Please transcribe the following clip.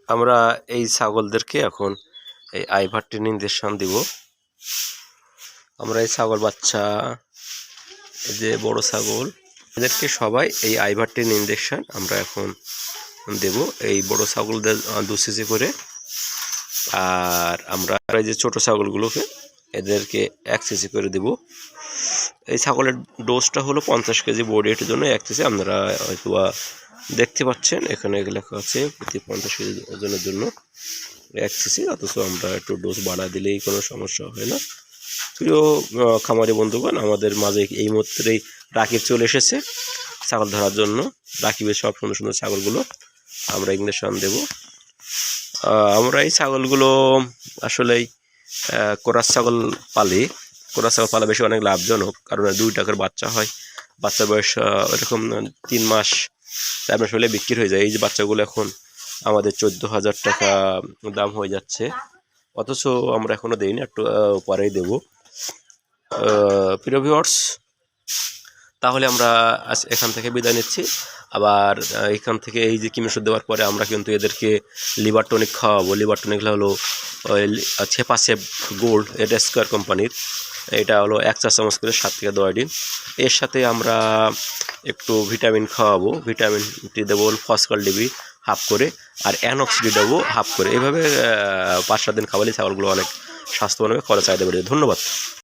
আমরা এই ছাগলদেরকে এখন এই আইভার ট্রেনিং ইনজেকশন দিব। আমরা এই ছাগল বাচ্চা, এই যে বড় ছাগল, এদেরকে সবাই এই আইভার ট্রেনিং ইনজেকশন আমরা এখন দেব। এই বড় ছাগলদের 2 সিসি করে, আর আমরা এই যে ছোট ছাগলগুলোকে এদেরকে 1 সিসি করে দেব। এই ছাগলের ডোজটা হলো 50 কেজি বডি ওয়েটের জন্য 1 সিসি। আপনারা হয়তো দেখতে পাচ্ছেন এখানে লেখা আছে প্রতি 50 কেজি ওজনের জন্য 1 সিসি। অথচ আমরা একটু ডোজ বাড়া দিলেই কোনো সমস্যা হয় না। প্রিয় খামারি বন্ধুগণ, আমাদের মাঝে এই মুহূর্তেই রাকিব চলে এসেছে ছাগল ধরার জন্য। রাকিবের সব সুন্দর সুন্দর ছাগলগুলো আমরা ইঞ্জেকশন দেব। আমরা এই ছাগলগুলো আসলেই কোরাস ছাগল পালি। কোরাস ছাগল পালা বেশি অনেক লাভজনক, কারণ 2 টাকার বাচ্চা হয়। বাচ্চার বয়স এরকম 3 মাস 4 মাস হলে বিক্রি হয়ে যায়। এই যে বাচ্চাগুলো এখন আমাদের 14,000 টাকা দাম হয়ে যাচ্ছে, অথচ আমরা এখনও দিইনি, একটু পরেই দেব। প্রিয় ভিউয়ার্স, তাহলে আমরা এখান থেকে বিদায় নিচ্ছি। আবার এখান থেকে এই যে কিম ওষুধ দেওয়ার পরে আমরা কিন্তু এদেরকে লিভার টনিক খাওয়াবো। লিভার টনিক হলো ছেপাসেভ গোল্ড, এটা স্কোয়ার কোম্পানির। এটা হলো 1 চা চামচ করে 7 থেকে 10 দিন। এর সাথে আমরা একটু ভিটামিন খাওয়াবো। ভিটামিনটি দেবো ফসকাল ডিবি হাফ করে, আর অ্যানক্সিডি দেবো হাফ করে। এইভাবে 5-7 দিন খাওয়ালে ছাগলগুলো অনেক স্বাস্থ্যবান হবে, ফলে চাহিদা বেড়ে। ধন্যবাদ।